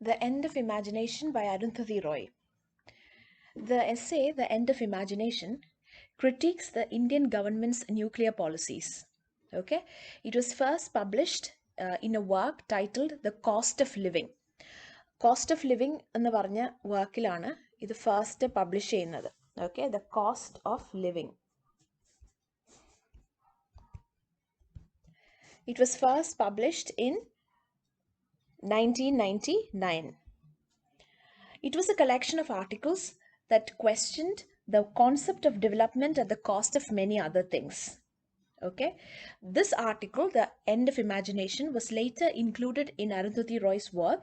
The End of Imagination by Arundhati Roy. The essay, The End of Imagination, critiques the Indian government's nuclear policies. Okay, it was first published in a work titled The Cost of Living. Cost of Living എന്ന് പറഞ്ഞ വർക്കിലാണ് ഇത് first publish ചെയ്യുന്നത്. Okay, The Cost of Living. It was first published in 1999. It was a collection of articles that questioned the concept of development at the cost of many other things. Okay, this article, The End of Imagination, was later included in Arundhati Roy's work,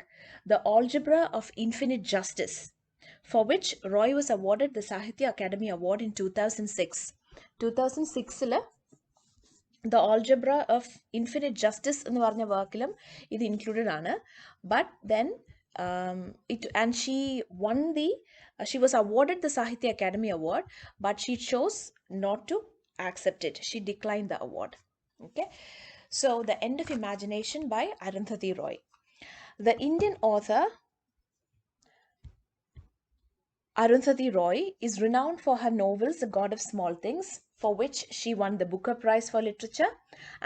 The Algebra of Infinite Justice, for which Roy was awarded the Sahitya Academy Award in 2006. 2006 The Algebra of Infinite Justice എന്ന് പറഞ്ഞ വർക്കിലും ഇത് included ആണ്. But then she was awarded the Sahitya Academy Award, but she chose not to accept it. She declined the award. Okay, so The End of Imagination by Arundhati Roy. The Indian author Arundhati Roy is renowned for her novels The God of Small Things, for which she won the Booker Prize for Literature,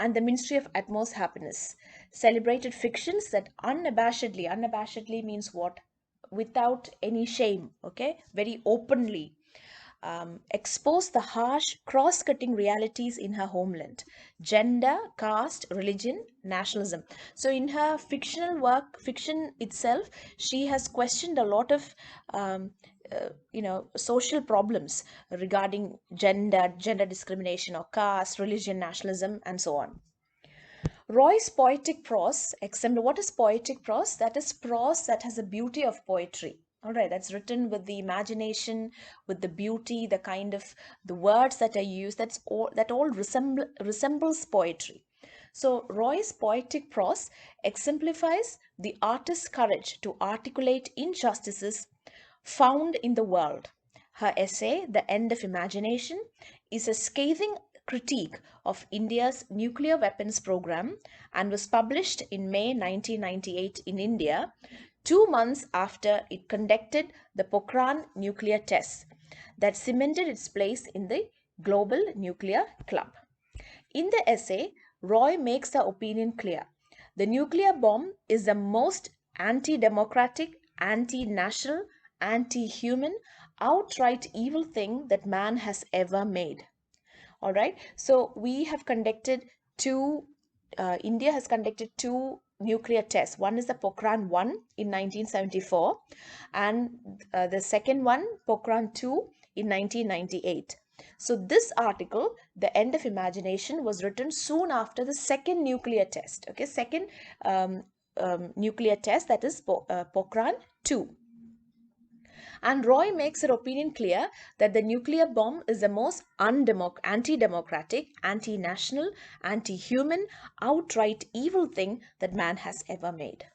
and The Ministry of Utmost Happiness, celebrated fictions that unabashedly means what? Without any shame, okay? Very openly expose the harsh, cross-cutting realities in her homeland: gender, caste, religion, nationalism. So in her fiction itself, she has questioned a lot of social problems regarding gender discrimination, or caste, religion, nationalism, and so on. Roy's poetic prose, what is poetic prose? That is prose that has the beauty of poetry. All right, that's written with the imagination, with the beauty, the kind of the words that are used. That all resembles poetry. So Roy's poetic prose exemplifies the artist's courage to articulate injustices found in the world. Her essay, The End of Imagination, is a scathing critique of India's nuclear weapons program and was published in May 1998 in India, 2 months after it conducted the Pokhran nuclear tests that cemented its place in the global nuclear club. In the essay, Roy makes her opinion clear. The nuclear bomb is the most anti-democratic, anti-national, anti-human, outright evil thing that man has ever made. All right, so we have conducted India has conducted two nuclear tests. One is the Pokhran 1 in 1974, and the second one, Pokhran 2, in 1998. So this article, The End of Imagination, was written soon after the second nuclear test. Okay, second nuclear test, that is Pokhran 2. And Roy makes her opinion clear that the nuclear bomb is the most anti-democratic, anti-national, anti-human, outright evil thing that man has ever made.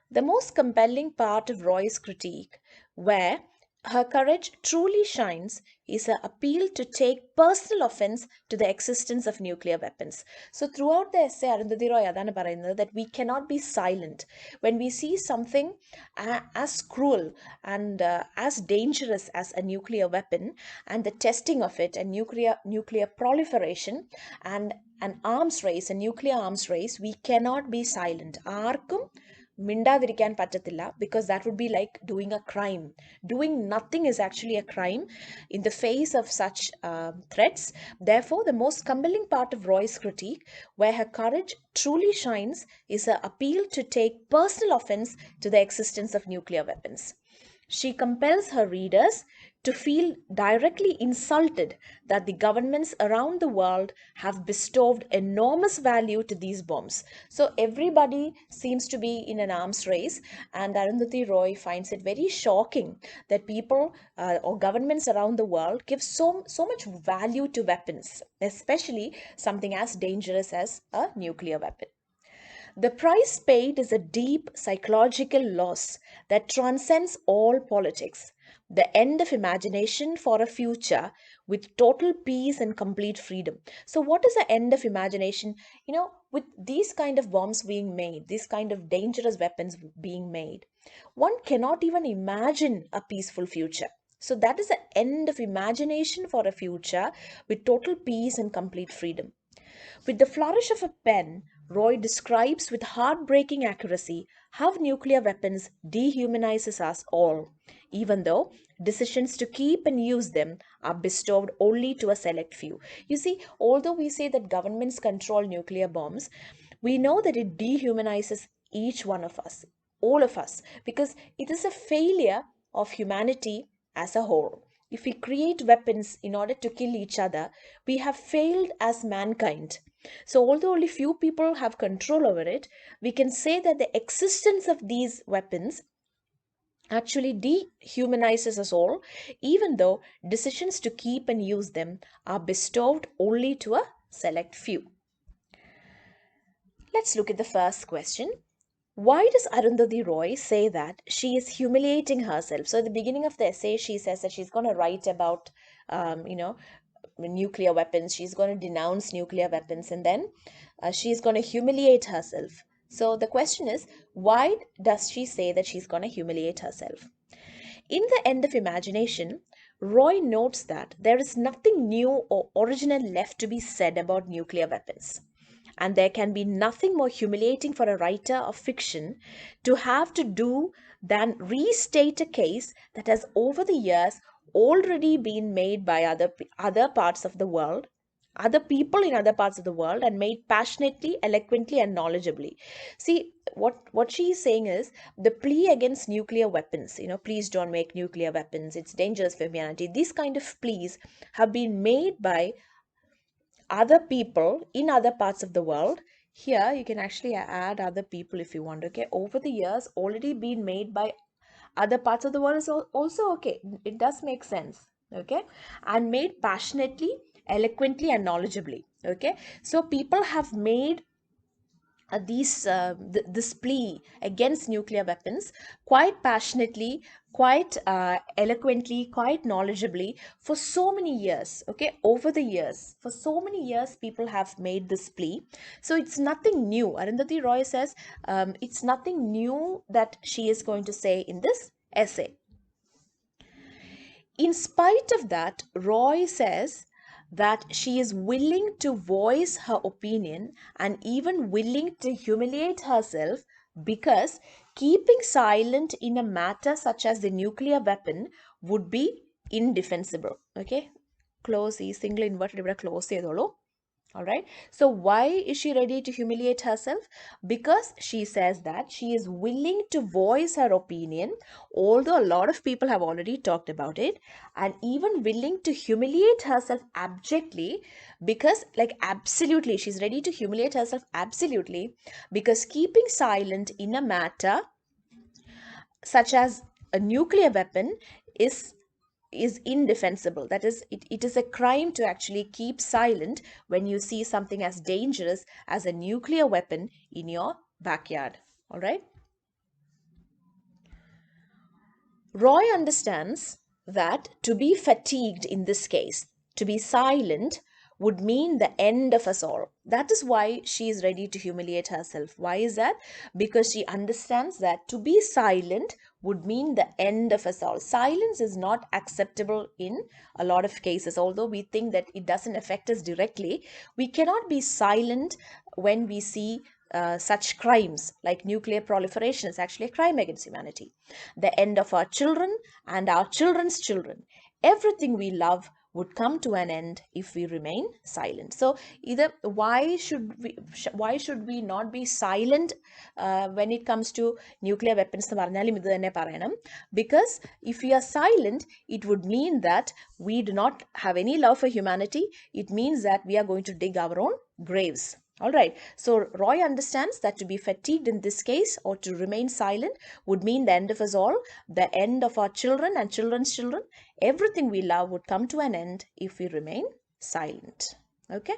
The most compelling part of Roy's critique, where her courage truly shines, is her appeal to take personal offense to the existence of nuclear weapons. So throughout the essay, Arundhati Roy adana parayunnathu that we cannot be silent when we see something as cruel and as dangerous as a nuclear weapon, and the testing of it, and nuclear proliferation, and an arms race, a nuclear arms race. We cannot be silent. ആർക്കും മിണ്ടാതിരിക്കാൻ പറ്റത്തില്ല, because that would be like doing a crime. Doing nothing is actually a crime in the face of such threats. Therefore, the most compelling part of Roy's critique, where her courage truly shines, is her appeal to take personal offense to the existence of nuclear weapons. She compels her readers to feel directly insulted that the governments around the world have bestowed enormous value to these bombs. So everybody seems to be in an arms race, and Arundhati Roy finds it very shocking that people or governments around the world give so much value to weapons, especially something as dangerous as a nuclear weapon. The price paid is a deep psychological loss that transcends all politics. the end of imagination for a future with total peace and complete freedom. So what is the end of imagination? With these kind of bombs being made, these kind of dangerous weapons being made, one cannot even imagine a peaceful future. So that is the end of imagination for a future with total peace and complete freedom. With the flourish of a pen, Roy describes with heartbreaking accuracy how nuclear weapons dehumanizes us all, even though decisions to keep and use them are bestowed only to a select few. You see, although we say that governments control nuclear bombs, we know that it dehumanizes each one of us, all of us, because it is a failure of humanity as a whole. If we create weapons in order to kill each other, we have failed as mankind. So, although only few people have control over it, we can say that the existence of these weapons actually dehumanizes us all, even though decisions to keep and use them are bestowed only to a select few. Let's look at the first question. Why does Arundhati Roy say that she is humiliating herself? So, at the beginning of the essay, she says that she's going to write about, um, you know, nuclear weapons. She's going to denounce nuclear weapons, and then she's going to humiliate herself. So, the question is, why does she say that she's going to humiliate herself? In the end of imagination, Roy notes that there is nothing new or original left to be said about nuclear weapons. And there can be nothing more humiliating for a writer of fiction to have to do than restate a case that has over the years already been made by other parts of the world, other people in other parts of the world, and made passionately, eloquently, and knowledgeably. See, what she is saying is the plea against nuclear weapons, please don't make nuclear weapons, it's dangerous for humanity. These kind of pleas have been made by other people in other parts of the world. Here you can actually add other people if you want. Okay, over the years already been made by other parts of the world is also okay, it does make sense. Okay, and made passionately, eloquently, and knowledgeably. Okay, so people have made this plea against nuclear weapons quite passionately, quite eloquently, quite knowledgeably for so many years. Okay, over the years, for so many years, people have made this plea. So it's nothing new. Arundhati Roy says it's nothing new that she is going to say in this essay. In spite of that, Roy says that she is willing to voice her opinion and even willing to humiliate herself because keeping silent in a matter such as the nuclear weapon would be indefensible. Okay, close ഈ single inverted ഇവിടെ close ചെയ്തോളൂ. All right. So, why is she ready to humiliate herself? Because she says that she is willing to voice her opinion, although a lot of people have already talked about it, and even willing to humiliate herself abjectly because, like, absolutely, she's ready to humiliate herself absolutely because keeping silent in a matter such as a nuclear weapon is indefensible. That is, it is a crime to actually keep silent when you see something as dangerous as a nuclear weapon in your backyard. All right. Roy understands that to be fatigued in this case, to be silent, would mean the end of us all. That is why she is ready to humiliate herself. Why is that? Because she understands that to be silent would mean the end of us all. Silence is not acceptable in a lot of cases. Although we think that it doesn't affect us directly, we cannot be silent when we see such crimes like nuclear proliferation is actually a crime against humanity. The end of our children and our children's children. Everything we love would come to an end if we remain silent. So either why should we not be silent when it comes to nuclear weapons എന്ന് പറഞ്ഞാലും ഇത് തന്നെ പറയണം. Because if we are silent, it would mean that we do not have any love for humanity. It means that we are going to dig our own graves. All right. So Roy understands that to be fatigued in this case or to remain silent would mean the end of us all, the end of our children and children's children. Everything we love would come to an end if we remain silent. Okay.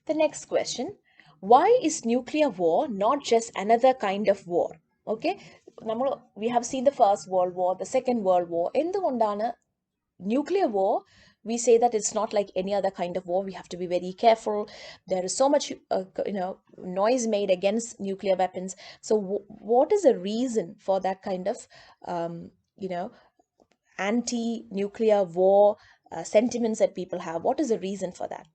The next question. Why is nuclear war not just another kind of war? Okay. we have seen the First World War, the Second World War. എന്തുകൊണ്ടാണ് nuclear war, we say that it's not like any other kind of war. We have to be very careful. There is so much noise made against nuclear weapons. So what is the reason for that kind of um, you know anti-nuclear war sentiments that people have? What is the reason for that?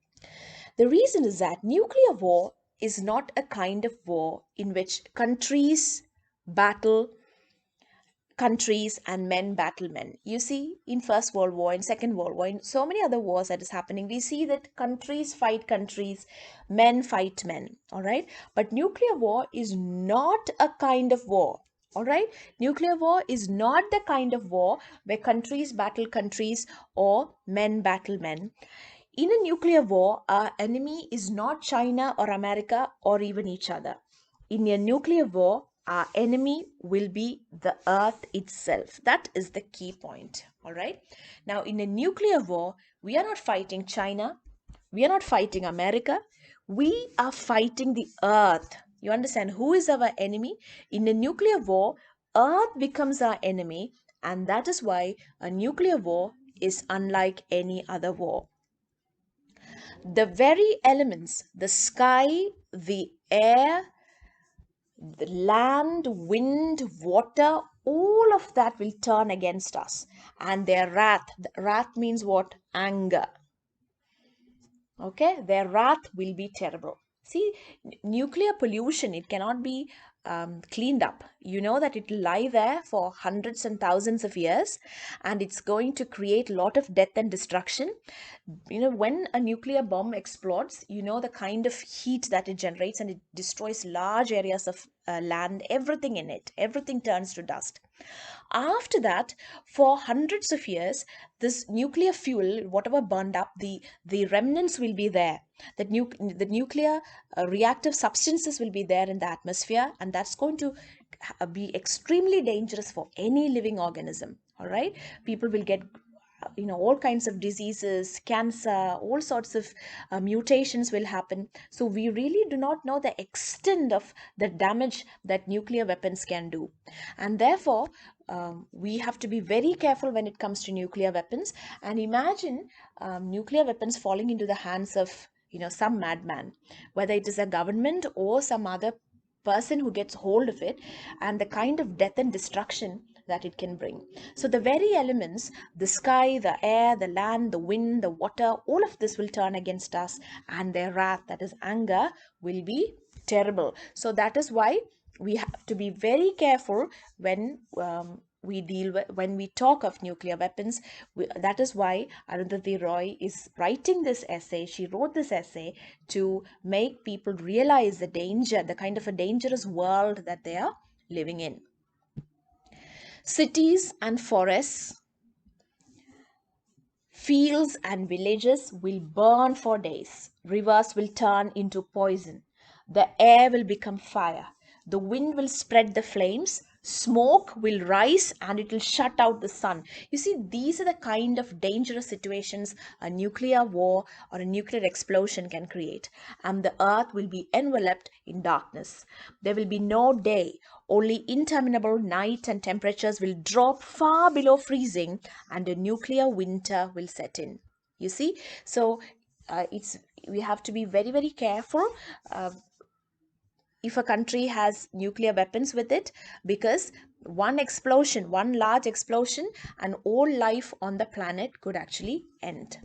The reason is that nuclear war is not a kind of war in which countries battle countries and men battle men. You see, in First World War, in Second World War, in so many other wars that is happening, we see that countries fight countries, men fight men. All right, but nuclear war is not a kind of war. All right, nuclear war is not the kind of war where countries battle countries or men battle men. In a nuclear war, our enemy is not China or America or even each other. In a nuclear war, our enemy will be the earth itself. That is the key point. All right. Now, in a nuclear war, we are not fighting China. We are not fighting America. We are fighting the earth. You understand who is our enemy? In a nuclear war, earth becomes our enemy. And that is why a nuclear war is unlike any other war. The very elements, the sky, the air, the land, wind, water, all of that will turn against us. And their wrath, wrath means what? Anger. Okay, their wrath will be terrible. See, nuclear pollution, it cannot be cleaned up. You know that it will lie there for hundreds and thousands of years, and it's going to create a lot of death and destruction. You know, when a nuclear bomb explodes, you know the kind of heat that it generates, and it destroys large areas of land, everything in it, everything turns to dust. After that, for hundreds of years, this nuclear fuel, whatever burned up, the remnants will be there. The nuclear reactive substances will be there in the atmosphere, and that's going to be extremely dangerous for any living organism. All right, people will get all kinds of diseases, cancer, all sorts of mutations will happen. So we really do not know the extent of the damage that nuclear weapons can do, and therefore we have to be very careful when it comes to nuclear weapons. And imagine nuclear weapons falling into the hands of some madman, whether it is a government or some other person who gets hold of it, and the kind of death and destruction that it can bring. So the very elements, the sky, the air, the land, the wind, the water, all of this will turn against us, and their wrath, that is anger, will be terrible. So that is why we have to be very careful when when we talk of nuclear weapons. That is why Arundhati Roy is writing this essay. She wrote this essay to make people realize the danger, the kind of a dangerous world that they are living in. Cities and forests, fields and villages will burn for days. Rivers will turn into poison. The air will become fire. The wind will spread the flames. Smoke will rise and it will shut out the sun. You see, these are the kind of dangerous situations a nuclear war or a nuclear explosion can create. And the earth will be enveloped in darkness. There will be no day, only interminable night, and temperatures will drop far below freezing, and a nuclear winter will set in. You see, so it's we have to be very, very careful if a country has nuclear weapons with it, because one explosion, one large explosion, and all life on the planet could actually end.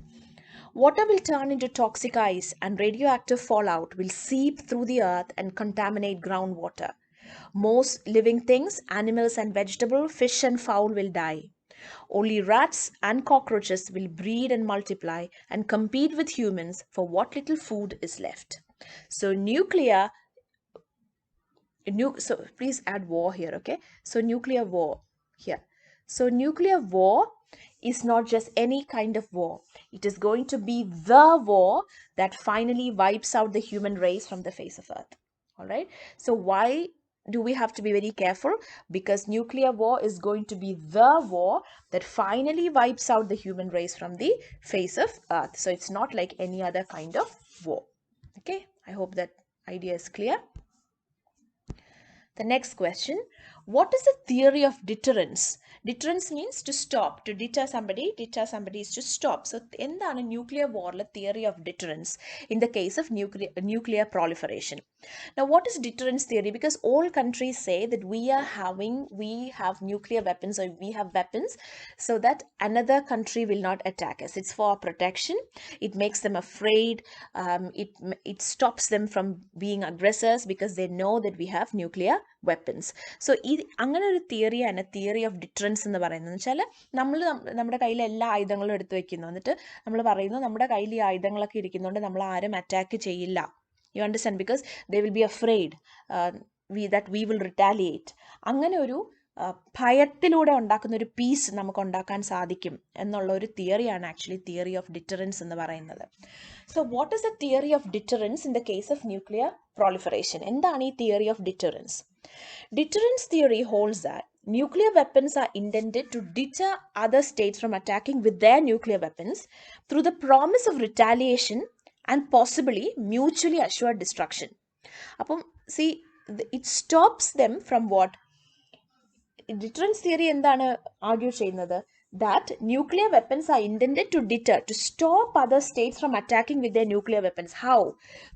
Water will turn into toxic ice, and radioactive fallout will seep through the earth and contaminate groundwater. Most living things, animals and vegetables, fish and fowl will die. Only rats and cockroaches will breed and multiply and compete with humans for what little food is left. So so please add war here, okay? So nuclear war here. So nuclear war is not just any kind of war. It is going to be the war that finally wipes out the human race from the face of earth. All right. So why do we have to be very careful? Because nuclear war is going to be the war that finally wipes out the human race from the face of earth. So it's not like any other kind of war. Okay. I hope that idea is clear. The next question, What is the theory of deterrence? Deterrence means to stop, to deter somebody. Deter somebody is to stop. So, എന്താണ് nuclear war's theory of deterrence in the case of nuclear proliferation? Now, what is deterrence theory? Because all countries say that we have nuclear weapons, or we have weapons so that another country will not attack us. It's for protection. It makes them afraid. It stops them from being aggressors because they know that we have nuclear weapons. So ഈ അങ്ങനെ ഒരു തിയറിയാണ് theory of deterrence എന്ന് പറയുന്നത്. വെച്ചാൽ നമ്മൾ നമ്മുടെ കയ്യിൽ എല്ലാ ആയുധങ്ങളും എടുത്തു വെക്കുന്നു, എന്നിട്ട് നമ്മൾ പറയുന്നു നമ്മുടെ കയ്യിൽ ഈ ആയുധങ്ങളൊക്കെ ഇരിക്കുന്നതുകൊണ്ട് നമ്മൾ ആരും അറ്റാക്ക് ചെയ്യില്ല. You understand? Because they will be afraid that we will retaliate. അങ്ങനെ ഒരു ഭയത്തിലൂടെ ഉണ്ടാക്കുന്ന ഒരു പീസ് നമുക്ക് ഉണ്ടാക്കാൻ സാധിക്കും എന്നുള്ള ഒരു തിയറിയാണ് ആക്ച്വലി തിയറി ഓഫ് ഡിറ്ററൻസ് എന്ന് പറയുന്നത്. So what is the theory of deterrence in the case of nuclear proliferation? എന്താണ് ഈ theory of deterrence? Deterrence theory holds that nuclear weapons are intended to deter other states from attacking with their nuclear weapons through the promise of retaliation and possibly mutually assured destruction. Appam, see, it stops them from what? Deterrence theory എന്താണ് argue ചെയ്യുന്നത്? That nuclear weapons are intended to deter, to stop other states from attacking with their nuclear weapons. How?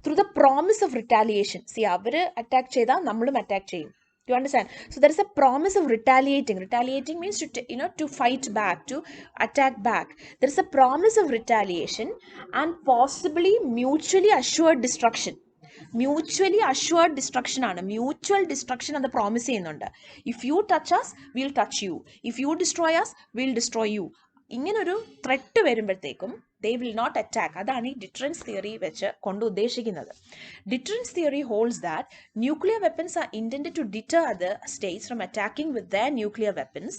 Through the promise of retaliation. See, അവര് attack ചെയ്താൽ നമ്മളും attack ചെയ്യും. You understand? So there is a promise of retaliating. Retaliating means to fight back, to attack back. There is a promise of retaliation and possibly mutually assured destruction. Mutually assured destruction ആണ്. Mutual destruction അത് promise ചെയ്യുന്നുണ്ട്. If you touch us, we'll touch you. If you destroy us, we'll destroy you. ഇങ്ങനൊരു threat വരുമ്പോഴത്തേക്കും they will not attack. അതാണ് ഈ deterrence theory വെച്ച് കൊണ്ട് ഉദ്ദേശിക്കുന്നത്. Deterrence theory holds that nuclear weapons are intended to deter other states from attacking with their nuclear weapons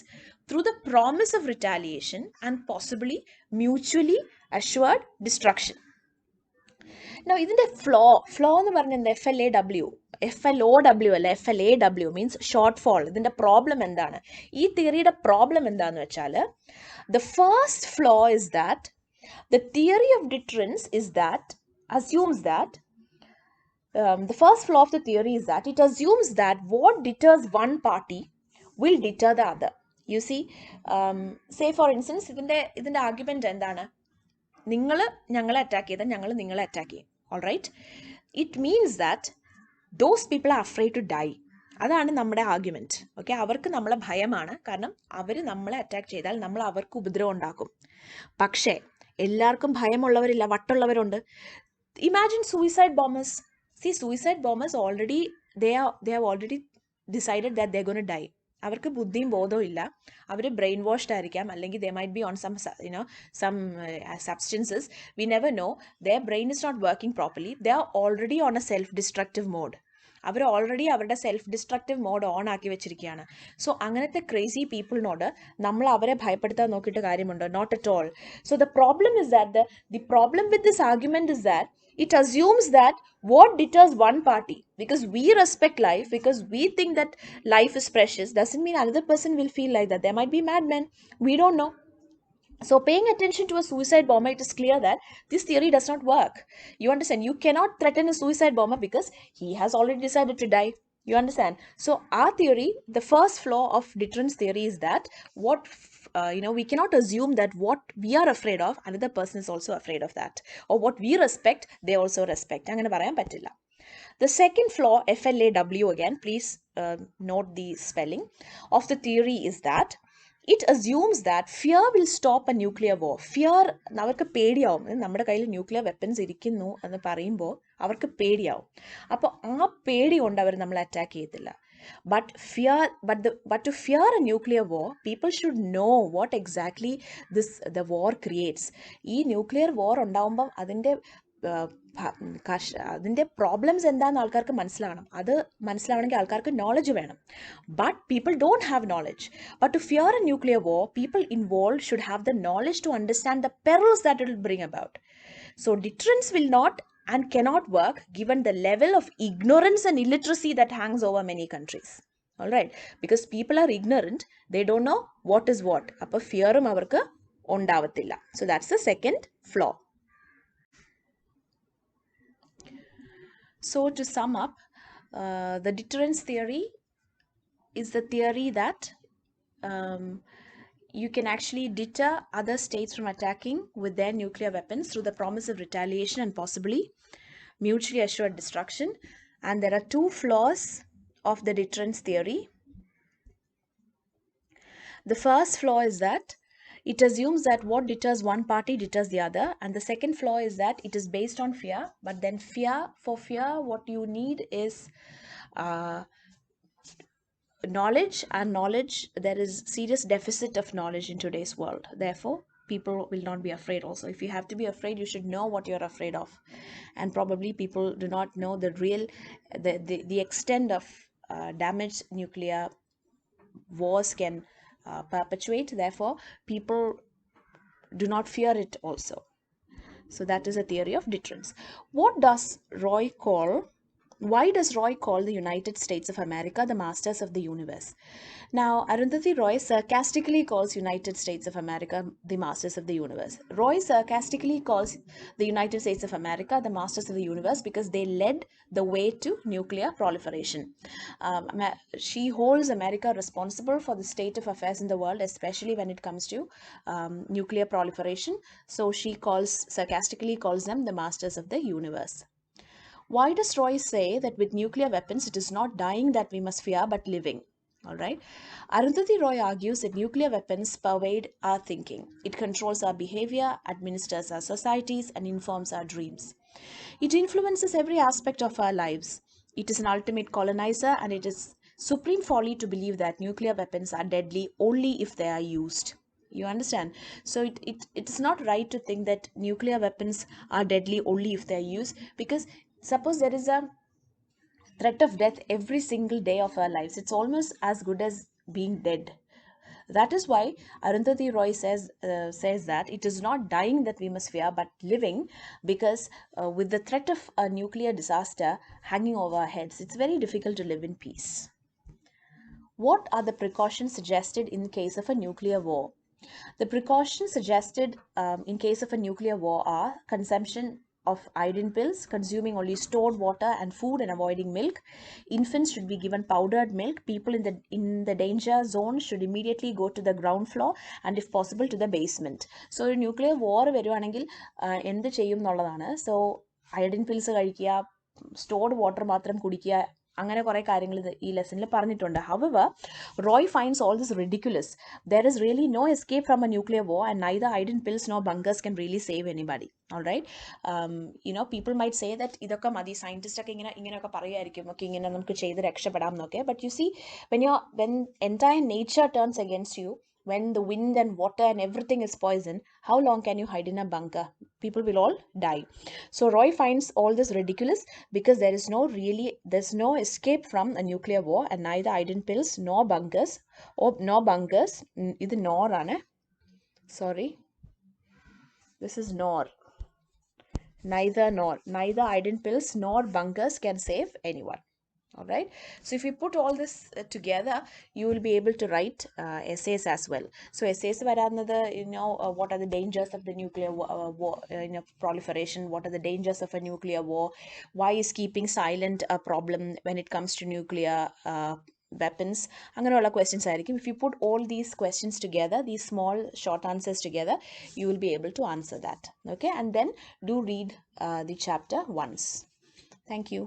through the promise of retaliation and possibly mutually assured destruction. Now, ഇതിന്റെ flow എന്ന് പറഞ്ഞത് FLOW അല്ല, FLAW means short fall. ഇതിന്റെ problem എന്താണ്? ഈ തിയറിയുടെ problem എന്താന്ന് വെച്ചാൽ the first flaw is that the theory of deterrence assumes that the first flaw of the theory is that it assumes that what deters one party will deter the other. You see, say for instance, ഇതിന്റെ argument എന്താണ്? നിങ്ങൾ ഞങ്ങളെ attack ചെയ്താൽ ഞങ്ങൾ നിങ്ങളെ attack ചെയ്യും. All right? It means that those people are afraid to die. അതാണ് നമ്മുടെ ആർഗ്യുമെന്റ്. ഓക്കെ, അവർക്ക് നമ്മളെ ഭയമാണ്. കാരണം അവർ നമ്മളെ അറ്റാക്ക് ചെയ്താൽ നമ്മൾ അവർക്ക് ഉപദ്രവം ഉണ്ടാക്കും. പക്ഷേ എല്ലാവർക്കും ഭയമുള്ളവരില്ല, വട്ടുള്ളവരുണ്ട്. Imagine suicide bombers. See, suicide bombers they have already decided that they're going to die. അവർക്ക് ബുദ്ധിയും ബോധവും ഇല്ല. അവർ ബ്രെയിൻ വാഷ്ഡ് ആയിരിക്കാം, അല്ലെങ്കിൽ they might be on some substances. We never know. Their brain is not working properly. They are already on a self-destructive mode. അവർ already അവരുടെ self destructive mode on ആക്കി വെച്ചിരിക്കുകയാണ്. സോ അങ്ങനത്തെ ക്രേസി പീപ്പിളിനോട് നമ്മൾ അവരെ ഭയപ്പെടുത്താൻ നോക്കിയിട്ട് കാര്യമുണ്ടോ? Not at all. So the problem is that the problem with this argument is that it assumes that what deters one party, because we respect life, because we think that life is precious, doesn't mean another person will feel like that. There might be madmen. We don't know. So paying attention to a suicide bomber, it is clear that this theory does not work. You understand? You cannot threaten a suicide bomber because he has already decided to die. You understand? So our theory, the first flaw of deterrence theory is that we cannot assume that what we are afraid of, another person is also afraid of that. Or what we respect, they also respect. അങ്ങനെ പറയാൻ പറ്റില്ല. The second flaw, FLAW again, please note the spelling of the theory, is that it assumes that fear will stop a nuclear war. Fear, അവർക്ക് പേടിയാവും. നമ്മുടെ കയ്യിൽ nuclear weapons ഇരിക്കുന്നു എന്ന് പറയുമ്പോൾ അവർക്ക് പേടിയാവും. അപ്പോൾ ആ പേടി കൊണ്ട് അവർ നമ്മളെ അറ്റാക്ക് ചെയ്യത്തില്ല. But to fear a nuclear war, people should know what exactly the war creates. ഈ ന്യൂക്ലിയർ വാർ ഉണ്ടാവുമ്പം അതിൻ്റെ പ്രോബ്ലംസ് എന്താണെന്ന് ആൾക്കാർക്ക് മനസ്സിലാവണം. അത് മനസ്സിലാവണമെങ്കിൽ ആൾക്കാർക്ക് നോളജ് വേണം. But people don't have knowledge. But to fear a nuclear war, people involve should have the knowledge to understand the perils that it will bring about. So deterrence will not and cannot work given the level of ignorance and illiteracy that hangs over many countries. All right? Because people are ignorant, they don't know what is what. Appo fearum avarku undavathilla. So that's the second flaw. So to sum up, the deterrence theory is the theory that um, you can actually deter other states from attacking with their nuclear weapons through the promise of retaliation and possibly mutually assured destruction. And there are two flaws of the deterrence theory. The first flaw is that it assumes that what deters one party deters the other. And the second flaw is that it is based on fear. But then, for fear, what you need is uh, knowledge, and knowledge, there is serious deficit of knowledge in today's world. Therefore, people will not be afraid. Also, if you have to be afraid, you should know what you're afraid of. And probably people do not know the real, the extent of damage nuclear wars can perpetuate. Therefore, people do not fear it also. So that is a theory of deterrence. What does Roy call Why does Roy call the United States of America the masters of the universe? Now, Arundhati Roy sarcastically calls United States of America the masters of the universe. Roy sarcastically calls the United States of America the masters of the universe because they led the way to nuclear proliferation. She holds America responsible for the state of affairs in the world, especially when it comes to nuclear proliferation. So she sarcastically calls them the masters of the universe. Why does Roy say that with nuclear weapons it is not dying that we must fear but living? All right. Arundhati Roy argues that nuclear weapons pervade our thinking. It controls our behavior, administers our societies, and informs our dreams. It influences every aspect of our lives. It is an ultimate colonizer, and it is supreme folly to believe that nuclear weapons are deadly only if they are used. You understand? So it is not right to think that nuclear weapons are deadly only if they are used, because suppose there is a threat of death every single day of our lives, it's almost as good as being dead. That is why Arundhati Roy says that it is not dying that we must fear, but living, because with the threat of a nuclear disaster hanging over our heads, it's very difficult to live in peace. What are the precautions suggested in case of a nuclear war? The precautions suggested in case of a nuclear war are consumption of iodine pills, consuming only stored water and food, and avoiding milk. Infants should be given powdered milk. People in the danger zone should immediately go to the ground floor and if possible to the basement. So ഒരു nuclear വാർ വരുവാണെങ്കിൽ എന്ത് ചെയ്യും എന്നുള്ളതാണ്. So iodine pills കഴിക്കുക, stored water മാത്രം കുടിക്കുക, അങ്ങനെ കുറേ കാര്യങ്ങൾ ഈ ലെസണിൽ പറഞ്ഞിട്ടുണ്ട്. However, Roy finds all this ridiculous. There is really no escape from a nuclear war, and neither iodine pills nor bunkers can really save anybody. All right. People might say that ഇതൊക്കെ മതി, scientist ഒക്കെ ഇങ്ങനെയൊക്കെ പറയുമായിരിക്കും, ഒക്കെ ഇങ്ങനെ നമുക്ക് ചെയ്ത് രക്ഷപ്പെടാം എന്നൊക്കെ. But you see, when entire nature turns against you, when the wind and water and everything is poison, how long can you hide in a bunker? People will all die. So Roy finds all this ridiculous because there's no escape from a nuclear war, and neither iodine pills nor bunkers ഇത് nor ആണ്. Sorry, this is nor. Neither iodine pills nor bunkers can save anyone. All right. So if you put all this together, you will be able to write essays as well. So essays varanada, what are the dangers of the nuclear war, proliferation? What are the dangers of a nuclear war? Why is keeping silent a problem when it comes to nuclear weapons? അങ്ങനെയുള്ള questions ആയിരിക്കും. If you put all these questions together, these small short answers together, you will be able to answer that. Okay. And then do read the chapter once. Thank you.